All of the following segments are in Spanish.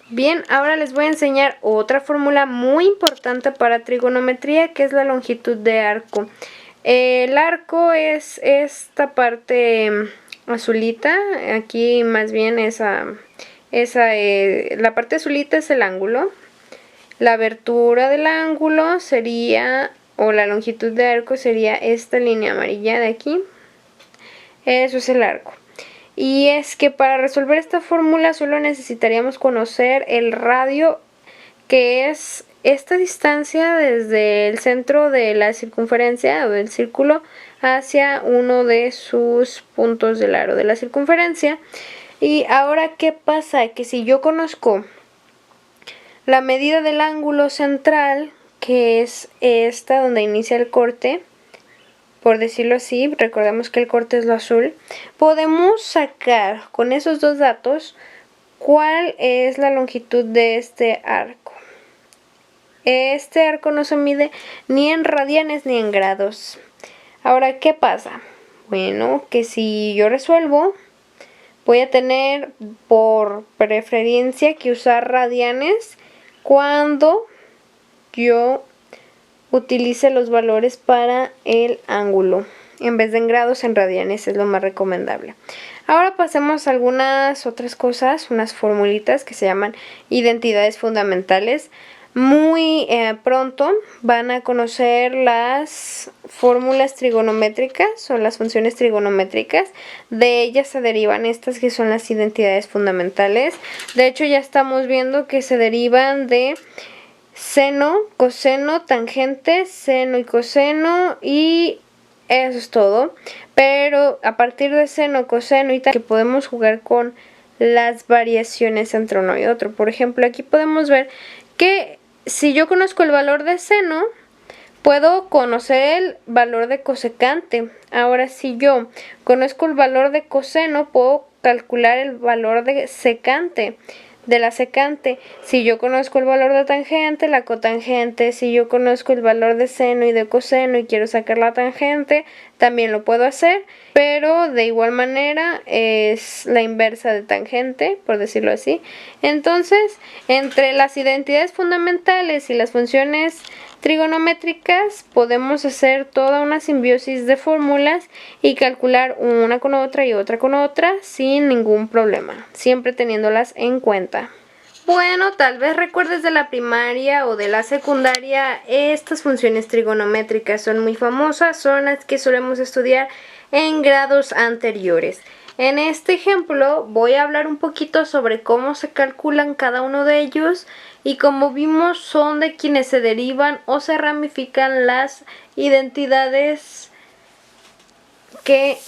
Bien, ahora les voy a enseñar otra fórmula muy importante para trigonometría, que es la longitud de arco. El arco es esta parte azulita, aquí más bien la parte azulita es el ángulo. La abertura del ángulo sería, o la longitud de arco sería esta línea amarilla de aquí. Eso es el arco. Y es que para resolver esta fórmula solo necesitaríamos conocer el radio, que es esta distancia desde el centro de la circunferencia o del círculo hacia uno de sus puntos del aro de la circunferencia. Y ahora, ¿qué pasa? Que si yo conozco la medida del ángulo central, que es esta donde inicia el corte, por decirlo así, recordemos que el corte es lo azul, podemos sacar con esos dos datos cuál es la longitud de este arco. Este arco no se mide ni en radianes ni en grados. Ahora, ¿qué pasa? Bueno, que si yo resuelvo, voy a tener por preferencia que usar radianes cuando yo utilice los valores para el ángulo. En vez de en grados, en radianes es lo más recomendable. Ahora pasemos a algunas otras cosas, unas formulitas que se llaman identidades fundamentales. Muy pronto van a conocer las fórmulas trigonométricas o las funciones trigonométricas. De ellas se derivan estas que son las identidades fundamentales. De hecho, ya estamos viendo que se derivan de seno, coseno, tangente, seno y coseno, y eso es todo. Pero a partir de seno, coseno y tangente podemos jugar con las variaciones entre uno y otro. Por ejemplo, aquí podemos ver que si yo conozco el valor de seno, puedo conocer el valor de cosecante. Ahora, si yo conozco el valor de coseno, puedo calcular el valor de secante. De la secante, si yo conozco el valor de tangente, la cotangente. Si yo conozco el valor de seno y de coseno y quiero sacar la tangente, también lo puedo hacer, pero de igual manera es la inversa de tangente, por decirlo así. Entonces, entre las identidades fundamentales y las funciones trigonométricas podemos hacer toda una simbiosis de fórmulas y calcular una con otra y otra con otra sin ningún problema, siempre teniéndolas en cuenta. Bueno, tal vez recuerdes de la primaria o de la secundaria, estas funciones trigonométricas son muy famosas, son las que solemos estudiar en grados anteriores. En este ejemplo voy a hablar un poquito sobre cómo se calculan cada uno de ellos y como vimos son de quienes se derivan o se ramifican las identidades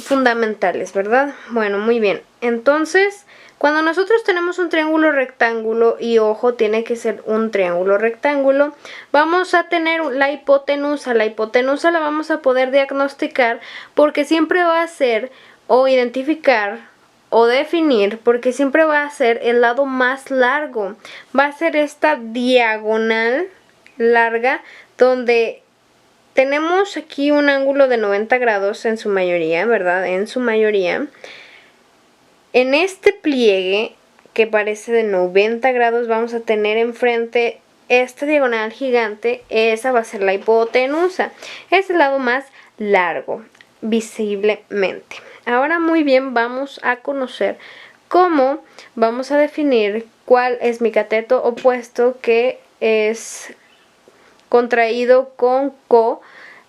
fundamentales, ¿verdad? Bueno, muy bien. Entonces, cuando nosotros tenemos un triángulo rectángulo, y ojo, tiene que ser un triángulo rectángulo, vamos a tener la hipotenusa. La hipotenusa la vamos a poder diagnosticar porque siempre va a ser o identificar o definir, porque siempre va a ser el lado más largo. Va a ser esta diagonal larga donde tenemos aquí un ángulo de 90 grados en su mayoría, ¿verdad? En su mayoría. En este pliegue que parece de 90 grados vamos a tener enfrente esta diagonal gigante. Esa va a ser la hipotenusa. Es el lado más largo, visiblemente. Ahora muy bien, vamos a conocer cómo vamos a definir cuál es mi cateto opuesto, que es contraído con CO,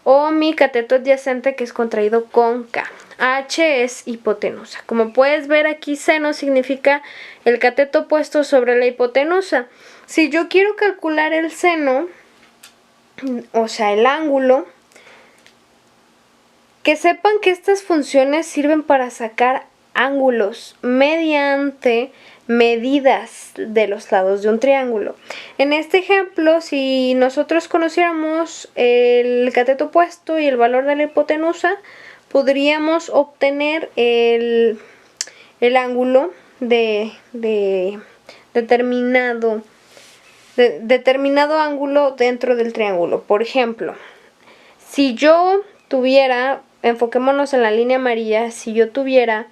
o mi cateto adyacente, que es contraído con K. H es hipotenusa. Como puedes ver aquí, seno significa el cateto opuesto sobre la hipotenusa. Si yo quiero calcular el seno, o sea el ángulo, que sepan que estas funciones sirven para sacar ángulos mediante medidas de los lados de un triángulo. En este ejemplo, si nosotros conociéramos el cateto opuesto y el valor de la hipotenusa, podríamos obtener el ángulo de determinado ángulo dentro del triángulo. Por ejemplo, si yo tuviera, enfoquémonos en la línea amarilla, si yo tuviera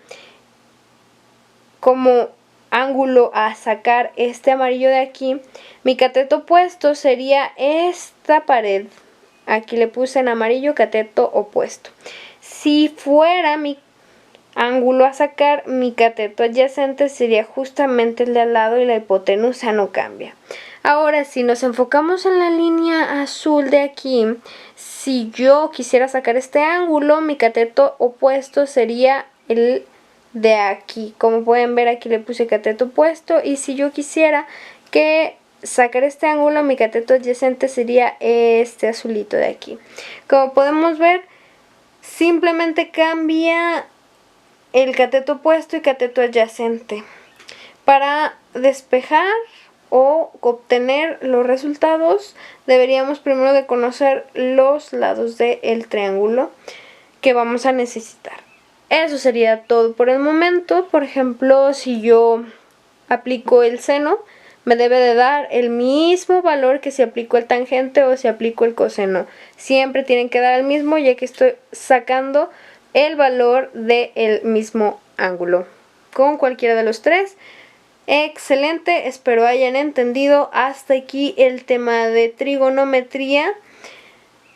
como ángulo a sacar este amarillo de aquí, mi cateto opuesto sería esta pared. Aquí le puse en amarillo cateto opuesto. Si fuera mi ángulo a sacar, mi cateto adyacente sería justamente el de al lado y la hipotenusa no cambia. Ahora, si nos enfocamos en la línea azul de aquí, si yo quisiera sacar este ángulo, mi cateto opuesto sería el de aquí. Como pueden ver, aquí le puse cateto opuesto, y si yo quisiera que sacar este ángulo, mi cateto adyacente sería este azulito de aquí. Como podemos ver, simplemente cambia el cateto opuesto y cateto adyacente. Para despejar o obtener los resultados, deberíamos primero de conocer los lados del triángulo que vamos a necesitar. Eso sería todo por el momento. Por ejemplo, si yo aplico el seno, me debe de dar el mismo valor que si aplico el tangente o si aplico el coseno. Siempre tienen que dar el mismo, ya que estoy sacando el valor del mismo ángulo con cualquiera de los tres. Excelente, espero hayan entendido hasta aquí el tema de trigonometría.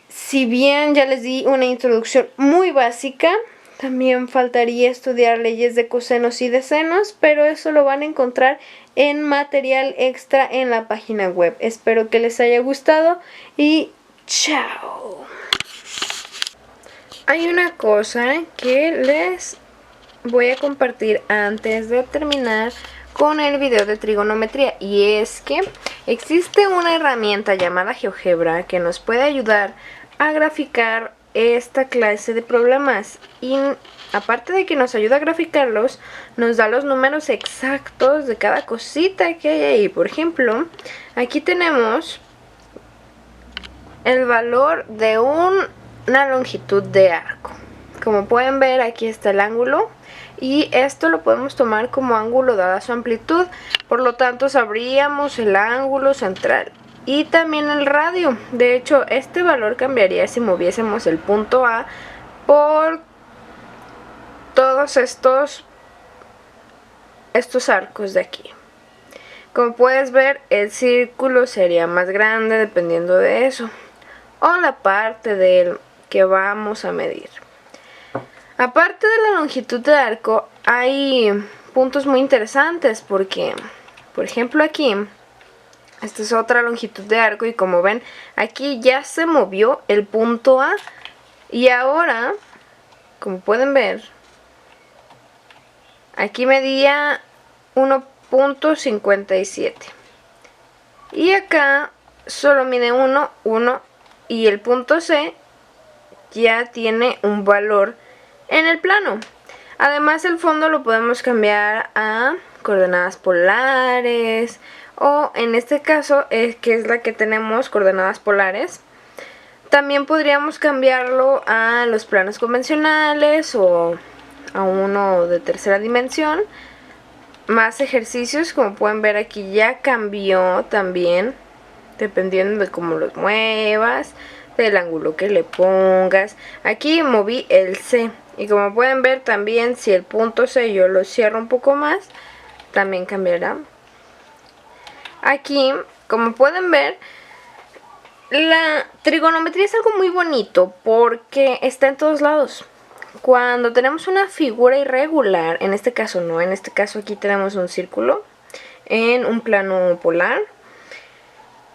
Si bien ya les di una introducción muy básica, también faltaría estudiar leyes de cosenos y de senos, pero eso lo van a encontrar en material extra en la página web. Espero que les haya gustado y chao. Hay una cosa que les voy a compartir antes de terminar con el video de trigonometría, y es que existe una herramienta llamada GeoGebra que nos puede ayudar a graficar esta clase de problemas, y aparte de que nos ayuda a graficarlos, nos da los números exactos de cada cosita que hay ahí. Por ejemplo, aquí tenemos el valor de una longitud de arco. Como pueden ver, aquí está el ángulo, y esto lo podemos tomar como ángulo dada su amplitud. Por lo tanto, sabríamos el ángulo central y también el radio. De hecho, este valor cambiaría si moviésemos el punto A por todos estos arcos de aquí. Como puedes ver, el círculo sería más grande dependiendo de eso, o la parte del que vamos a medir. Aparte de la longitud de arco, hay puntos muy interesantes porque, por ejemplo, aquí, esta es otra longitud de arco, y como ven, aquí ya se movió el punto A, y ahora, como pueden ver, aquí medía 1.57 y acá solo mide 1, y el punto C ya tiene un valor en el plano. Además, el fondo lo podemos cambiar a coordenadas polares, o en este caso, que es la que tenemos, coordenadas polares. También podríamos cambiarlo a los planos convencionales o a uno de tercera dimensión. Más ejercicios, como pueden ver aquí ya cambió también, dependiendo de cómo los muevas, del ángulo que le pongas. Aquí moví el C, y como pueden ver también, si el punto C yo lo cierro un poco más, también cambiará. Aquí, como pueden ver, la trigonometría es algo muy bonito porque está en todos lados. Cuando tenemos una figura irregular, en este caso no, en este caso aquí tenemos un círculo en un plano polar,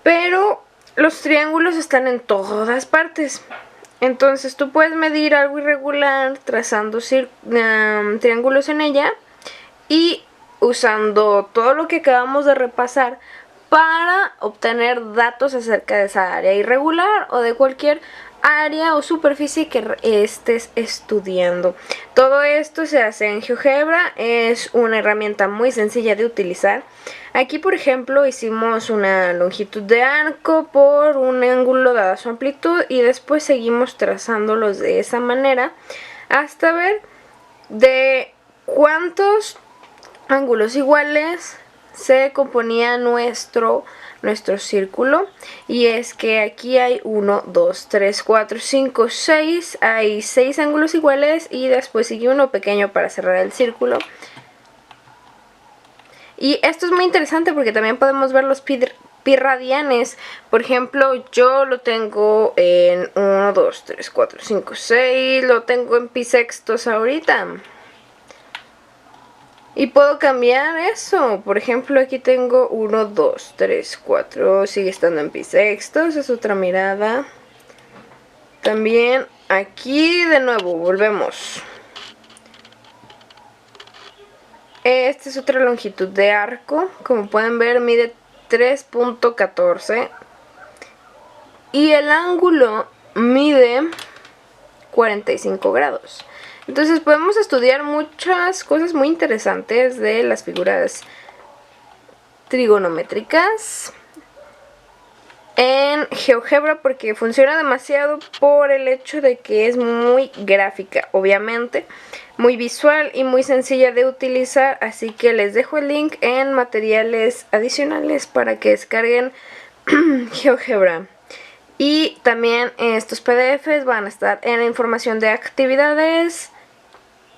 pero los triángulos están en todas partes. Entonces tú puedes medir algo irregular trazando triángulos en ella y usando todo lo que acabamos de repasar para obtener datos acerca de esa área irregular o de cualquier área o superficie que estés estudiando. Todo esto se hace en GeoGebra, es una herramienta muy sencilla de utilizar. Aquí, por ejemplo, hicimos una longitud de arco por un ángulo dada su amplitud, y después seguimos trazándolos de esa manera hasta ver de cuántos ángulos iguales se componía nuestro círculo. Y es que aquí hay 1, 2, 3, 4, 5, 6, hay 6 ángulos iguales, y después sigue uno pequeño para cerrar el círculo. Y esto es muy interesante porque también podemos ver los pi radianes. Por ejemplo, yo lo tengo en 1, 2, 3, 4, 5, 6. Lo tengo en pi sextos ahorita. Y puedo cambiar eso. Por ejemplo, aquí tengo 1, 2, 3, 4. Sigue estando en pi sextos. Es otra mirada. También aquí de nuevo, volvemos. Esta es otra longitud de arco. Como pueden ver, mide 3.14. Y el ángulo mide 45 grados. Entonces podemos estudiar muchas cosas muy interesantes de las figuras trigonométricas en GeoGebra, porque funciona demasiado por el hecho de que es muy gráfica, obviamente, muy visual y muy sencilla de utilizar. Así que les dejo el link en materiales adicionales para que descarguen GeoGebra. Y también estos PDFs van a estar en la información de actividades.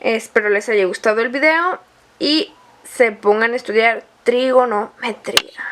Espero les haya gustado el video y se pongan a estudiar trigonometría.